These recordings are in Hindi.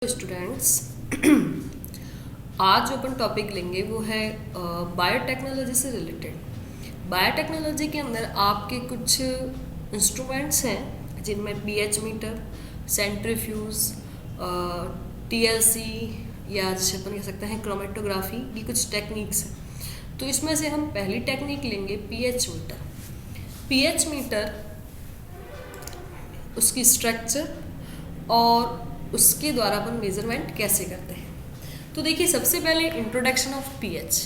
स्टूडेंट्स, आज जो अपन टॉपिक लेंगे वो है बायोटेक्नोलॉजी से रिलेटेड। बायोटेक्नोलॉजी के अंदर आपके कुछ इंस्ट्रूमेंट्स हैं जिनमें पीएच मीटर, सेंट्रीफ्यूज, टीएलसी या जैसे अपन कह सकते हैं क्रोमेटोग्राफी, ये कुछ टेक्निक्स हैं। तो इसमें से हम पहली टेक्निक लेंगे पीएच मीटर। पीएच मीटर, उसकी स्ट्रक्चर और उसके द्वारा अपन मेजरमेंट कैसे करते हैं। तो देखिए, सबसे पहले introduction of pH.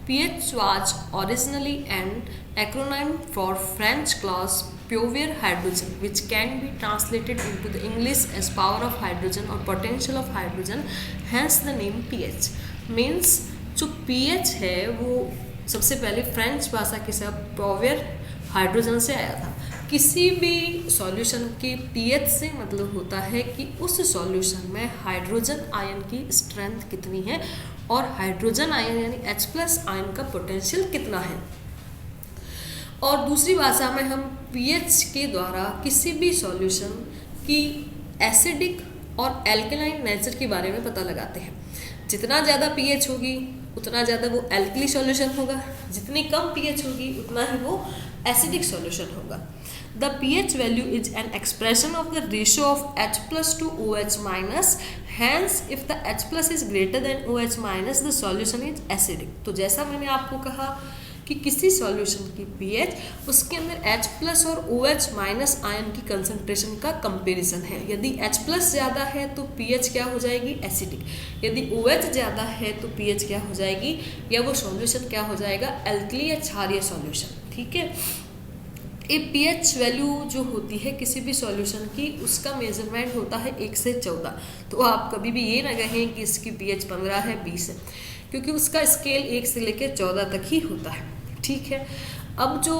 PH was originally an acronym for French clause pure hydrogen which can be translated into the English as power of hydrogen और potential of hydrogen, hence the name pH. Means जो पीएच है वो सबसे पहले फ्रेंच भाषा के साथ प्योर हाइड्रोजन से आया था। किसी भी सॉल्यूशन के पीएच से मतलब होता है कि उस सॉल्यूशन में हाइड्रोजन आयन की स्ट्रेंथ कितनी है और हाइड्रोजन आयन यानी H+ आयन का पोटेंशियल कितना है। और दूसरी भाषा में हम पीएच के द्वारा किसी भी सॉल्यूशन की एसिडिक और एल्कलाइन नेचर के बारे में पता लगाते हैं। जितना ज़्यादा पीएच होगी उतना ज़्यादा वो एल्कली सॉल्यूशन होगा, जितनी कम पीएच होगी उतना ही वो एसिडिक सॉल्यूशन होगा। The pH value is an expression of the ratio of H+ to OH-, hence if the H+ is greater than OH-, the solution is acidic। तो जैसा मैंने आपको कहा कि किसी सॉल्यूशन की पीएच उसके अंदर H+ और OH- आयन की कंसंट्रेशन का कंपैरिजन है। यदि H+ ज़्यादा है तो पीएच क्या हो जाएगी, एसिडिक। यदि OH ज़्यादा है तो पीएच क्या हो जाएगी, या वो सॉल्यूशन क्या हो जाएगा, एल्कली या क्षारीय सॉल्यूशन। ठीक है, ये पीएच वैल्यू जो होती है किसी भी सॉल्यूशन की, उसका मेजरमेंट होता है 1 से 14। तो आप कभी भी ये ना कहें कि इसकी पीएच 15 है, 20 है, क्योंकि उसका स्केल 1 से लेकर 14 तक ही होता है। ठीक है, अब जो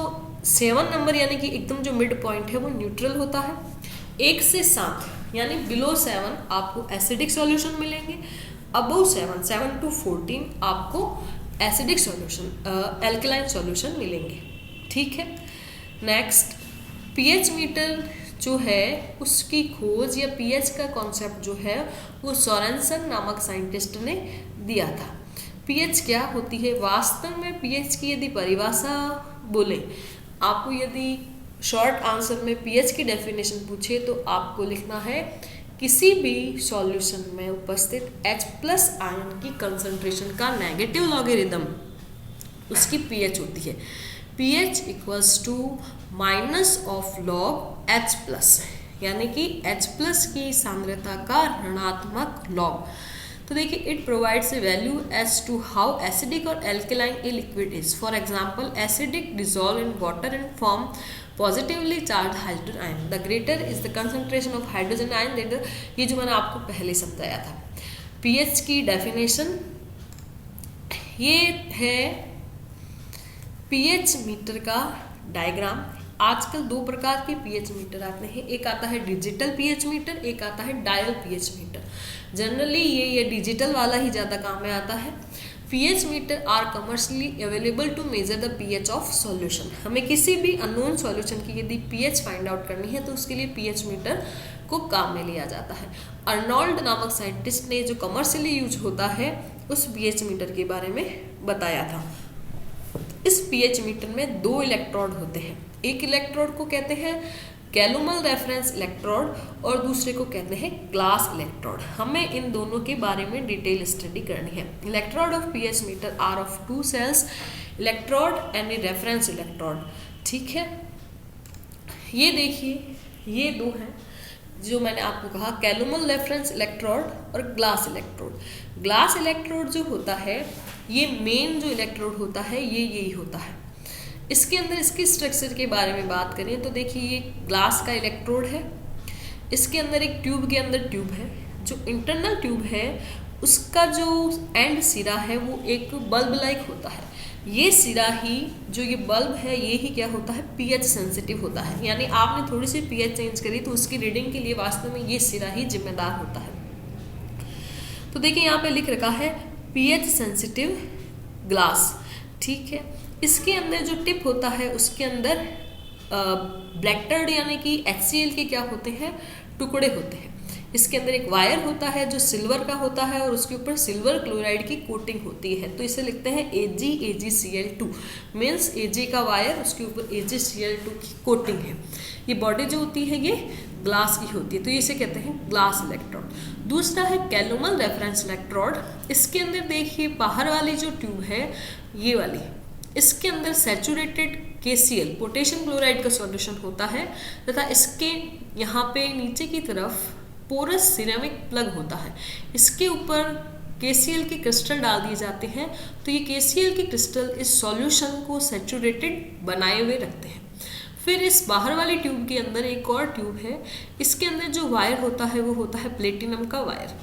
7 नंबर यानी कि एकदम जो मिड पॉइंट है वो न्यूट्रल होता है। 1 से 7 यानी बिलो 7 आपको एसिडिक सॉल्यूशन मिलेंगे, अबव 7 to 14 आपको एसिडिक सॉल्यूशन एल्कलाइन सॉल्यूशन मिलेंगे। ठीक है, नेक्स्ट पीएच मीटर जो है उसकी खोज या पीएच का कॉन्सेप्ट जो है वो सोरेनसन नामक साइंटिस्ट ने दिया था। पीएच क्या होती है, वास्तव में पीएच की यदि परिभाषा बोले, आपको यदि शॉर्ट आंसर में पीएच की डेफिनेशन पूछे तो आपको लिखना है किसी भी सॉल्यूशन में उपस्थित H+ आयन की कंसंट्रेशन का नेगेटिव लॉगरिथम उसकी पीएच होती है। pH = minus of log H+, यानी कि H+ की सांद्रता का ऋणात्मक लॉग। तो देखिए, it provides a value as to how acidic और alkaline a liquid is. For example, acidic dissolve in water and form positively charge hydrogen ion. The greater is the concentration of hydrogen ion देटर। ये जो मैंने आपको पहले समझाया था। पीएच की डेफिनेशन ये है पीएच मीटर का डायग्राम। आजकल 2 प्रकार के पीएच मीटर आते हैं, एक आता है डिजिटल पीएच मीटर, एक आता है डायल पीएच मीटर। जनरली ये डिजिटल वाला ही ज़्यादा काम में आता है। PH meter are commercially available to measure the pH of solution. हमें किसी भी अननोन सॉल्यूशन की यदि पीएच फाइंड आउट करनी है तो उसके लिए पीएच मीटर को काम में लिया जाता है। अर्नोल्ड नामक साइंटिस्ट ने जो कमर्शियली यूज होता है उस पीएच मीटर के बारे में बताया था। इस पीएच मीटर में 2 इलेक्ट्रोड होते हैं। एक इलेक्ट्रोड को कहते हैं कैलुमल रेफरेंस इलेक्ट्रोड और दूसरे को कहते हैं ग्लास इलेक्ट्रोड। हमें इन दोनों के बारे में डिटेल स्टडी करनी है। Electrode of pH meter are of 2 cells, electrode and a reference electrode. ठीक है, ये देखिए, ये 2 हैं जो मैंने आपको कहा, कैलुमल रेफरेंस इलेक्ट्रोड और ग्लास इलेक्ट्रोड। ग्लास इलेक्ट्रोड जो होता है, ये मेन जो इलेक्ट्रोड होता है ये यही होता है। इसके अंदर इसकी स्ट्रक्चर के बारे में बात करें तो देखिए, ये ग्लास का इलेक्ट्रोड है। इसके अंदर एक ट्यूब के अंदर ट्यूब है। जो इंटरनल ट्यूब है उसका जो एंड सिरा है वो एक बल्ब लाइक होता है। ये सिरा ही, जो ये बल्ब है, ये ही क्या होता है, पीएच सेंसिटिव होता है। यानी आपने थोड़ी सी पीएच चेंज करी तो उसकी रीडिंग के लिए वास्तव में ये सिरा ही जिम्मेदार होता है। तो देखिए, यहाँ पे लिख रखा है पीएच सेंसिटिव ग्लास। ठीक है, इसके अंदर जो टिप होता है उसके अंदर ब्लैक्टर्ड यानी कि HCl के क्या होते हैं, टुकड़े होते हैं। इसके अंदर एक वायर होता है जो सिल्वर का होता है और उसके ऊपर सिल्वर क्लोराइड की कोटिंग होती है, तो इसे लिखते हैं AgAgCl2 मीन्स Ag का वायर, उसके ऊपर AgCl2 की कोटिंग है। ये बॉडी जो होती है ये ग्लास की होती है, तो इसे कहते हैं ग्लास इलेक्ट्रोड। दूसरा है कैलुमल रेफरेंस इलेक्ट्रोड। इसके अंदर देखिए बाहर वाली जो ट्यूब है ये वाली, इसके अंदर सैचुरेटेड KCl पोटेशियम क्लोराइड का सॉल्यूशन होता है तथा इसके यहाँ पे नीचे की तरफ पोरस सिरेमिक प्लग होता है। इसके ऊपर KCl के क्रिस्टल डाल दिए जाते हैं, तो ये KCl के क्रिस्टल इस सॉल्यूशन को सैचुरेटेड बनाए हुए रखते हैं। फिर इस बाहर वाली ट्यूब के अंदर एक और ट्यूब है, इसके अंदर जो वायर होता है वो होता है प्लेटिनम का वायर।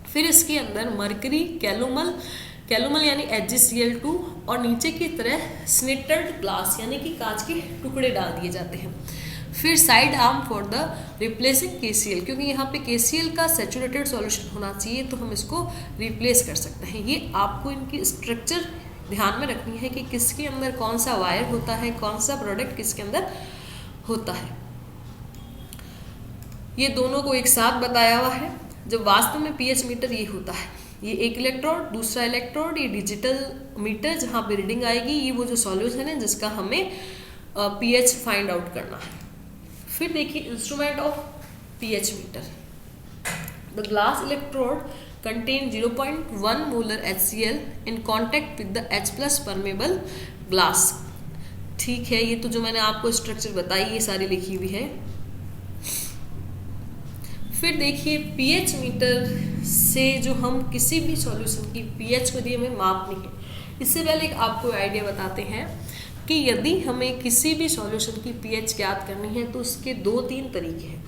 फिर इसके अंदर मरकरी कैलुमल यानी AgCl2 और नीचे की तरह स्निटर्ड ग्लास यानी कि कांच के टुकड़े डाल दिए जाते हैं। फिर side arm for the replacing KCl, क्योंकि यहाँ पे KCl का सैचुरेटेड सॉल्यूशन होना चाहिए तो हम इसको रिप्लेस कर सकते हैं। ये आपको इनकी स्ट्रक्चर ध्यान में रखनी है कि किसके अंदर कौन सा वायर होता है, कौन सा प्रोडक्ट किसके अंदर होता है। ये दोनों को एक साथ बताया हुआ है। जब वास्तव में pH मीटर ये होता है, ये एक इलेक्ट्रोड, दूसरा इलेक्ट्रोड, ये डिजिटल मीटर जहाँ पे रीडिंग आएगी, ये वो जो सॉल्यूशन है जिसका हमें pH फाइंड आउट करना है। फिर देखिए instrument of pH meter. The glass electrode contain 0.1 molar HCl in contact with the H+ permeable glass। ठीक है, ये तो जो मैंने आपको स्ट्रक्चर बताई ये सारी लिखी हुई है। फिर देखिए pH मीटर से जो हम किसी भी सॉल्यूशन की pH को दी हमें मापनी है। इससे पहले एक आपको आइडिया बताते हैं कि यदि हमें किसी भी सॉल्यूशन की pH ज्ञात करनी है तो उसके 2-3 तरीके हैं।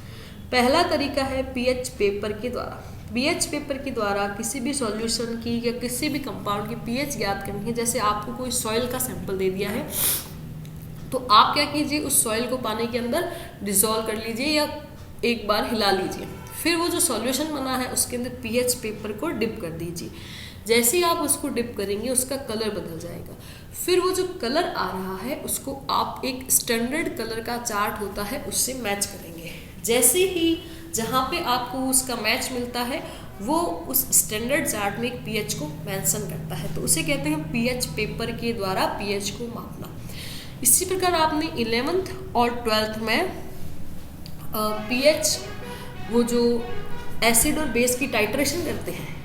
पहला तरीका है pH पेपर के द्वारा। pH पेपर के द्वारा किसी भी सॉल्यूशन की या किसी भी कंपाउंड की pH ज्ञात करनी है। जैसे आपको कोई सॉइल का सैंपल दे दिया है तो आप क्या कीजिए, उस सॉइल को पानी के अंदर डिसॉल्व कर लीजिए या एक बार हिला लीजिए। फिर वो जो सॉल्यूशन बना है उसके अंदर pH पेपर को डिप कर दीजिए। जैसे ही आप उसको डिप करेंगे उसका कलर बदल जाएगा। फिर वो जो कलर आ रहा है उसको आप एक स्टैंडर्ड कलर का चार्ट होता है उससे मैच करेंगे। जैसे ही जहाँ पे आपको उसका मैच मिलता है वो उस स्टैंडर्ड चार्ट में एक pH को मेंशन करता है, तो उसे कहते हैं pH पेपर के द्वारा pH को मापना। इसी प्रकार आपने 11th और 12th में pH वो जो एसिड और बेस की टाइट्रेशन करते हैं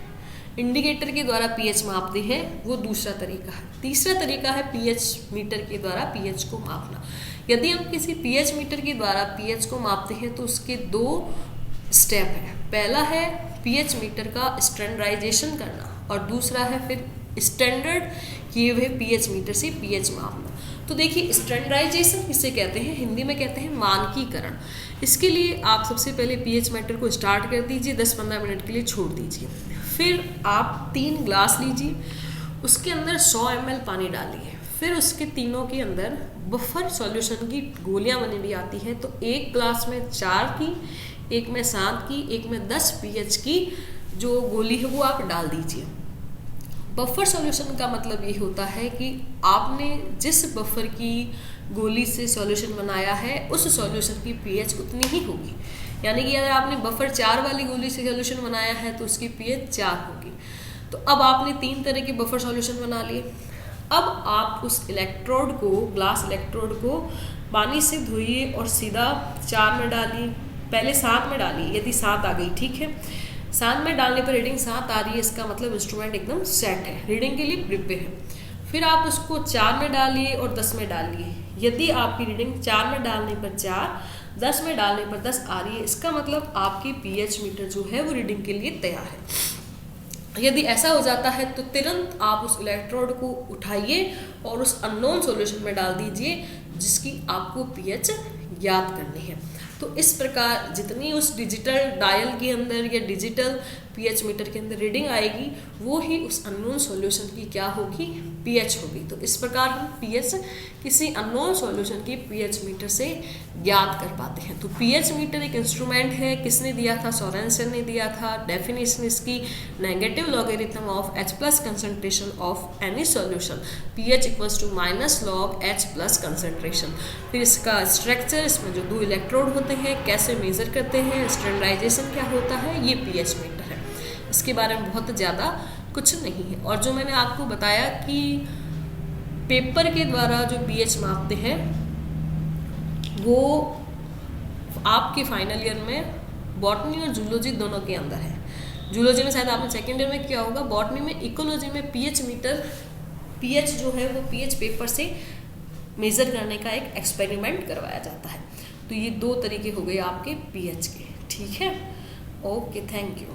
इंडिकेटर के द्वारा pH मापते हैं, वो दूसरा तरीका है। तीसरा तरीका है pH मीटर के द्वारा pH को मापना। यदि हम किसी pH मीटर के द्वारा pH को मापते हैं तो उसके 2 स्टेप है। पहला है pH मीटर का स्टैंडर्डाइजेशन करना और दूसरा है फिर स्टैंडर्ड किए हुए pH मीटर से pH मापना। तो देखिए स्टैंडर्डाइजेशन किसे कहते हैं, हिंदी में कहते हैं मानकीकरण। इसके लिए आप सबसे पहले pH मीटर को स्टार्ट कर दीजिए, 10-15 मिनट के लिए छोड़ दीजिए। फिर आप 3 ग्लास लीजिए, उसके अंदर 100 ml पानी डालिए। फिर उसके तीनों के अंदर बफर सॉल्यूशन की गोलियां बनी हुई आती हैं, तो एक ग्लास में 4 की, एक में 7 की, एक में 10 pH की जो गोली है वो आप डाल दीजिए। बफर सॉल्यूशन का मतलब ये होता है कि आपने जिस बफर की गोली से सॉल्यूशन बनाया है उस सॉल्यूशन की pH उतनी ही होगी। यानी कि अगर आपने बफर 4 वाली गोली से सॉल्यूशन बनाया है तो उसकी pH 4 होगी। तो अब आपने 3 तरह के बफर सॉल्यूशन बना लिए। अब आप उस इलेक्ट्रोड को, ग्लास इलेक्ट्रोड को पानी से धोइए और सीधा 4 में डालिए। पहले 7 में डालिए, यदि 7 आ गई ठीक है। 7 में डालने पर रीडिंग 7 आ रही है, इसका मतलब इंस्ट्रूमेंट एकदम सेट है, रीडिंग के लिए प्रिपेयर है। फिर आप उसको 4 में डालिए और 10 में डालिए। यदि आपकी रीडिंग 4 में डालने पर 4, 10 में डालने पर 10 आ रही है, इसका मतलब आपकी pH मीटर जो है वो रीडिंग के लिए तैयार है। यदि ऐसा हो जाता है तो तुरंत आप उस इलेक्ट्रोड को उठाइए और उस अननोन सॉल्यूशन में डाल दीजिए जिसकी आपको pH याद करनी है। तो इस प्रकार जितनी उस डिजिटल डायल के अंदर या डिजिटल pH मीटर के अंदर रीडिंग आएगी वो ही उस अननोन सॉल्यूशन की क्या होगी, pH होगी। तो इस प्रकार हम pH किसी अननोन सॉल्यूशन की pH मीटर से याद कर पाते हैं। तो pH मीटर एक इंस्ट्रूमेंट है, किसने दिया था, सोरेनसन ने दिया था। डेफिनेशन इसकी negative logarithm of H+ concentration of any solution, pH = -log H+ concentration. फिर इसका स्ट्रक्चर, इसमें जो 2 इलेक्ट्रोड होते होते हैं, कैसे मेज़र करते हैं, स्टैंडर्डाइजेशन क्या होता है, ये पीएच मीटर है। इसके बारे में बहुत ज़्यादा कुछ नहीं है। और जो मैंने आपको बताया कि पेपर के द्वारा जो पीएच मापते हैं वो आपके फाइनल ईयर में बॉटनी और जूलॉजी दोनों के अंदर है। जूलॉजी में शायद आपने सेकेंड ईयर में किया होगा, बॉटनी में, इकोलॉजी में पीएच मीटर, पीएच जो है वो पीएच पेपर से मेज़र करने का एक एक्सपेरिमेंट करवाया जाता है। तो ये 2 तरीके हो गए आपके पीएच के। ठीक है, ओके, थैंक यू।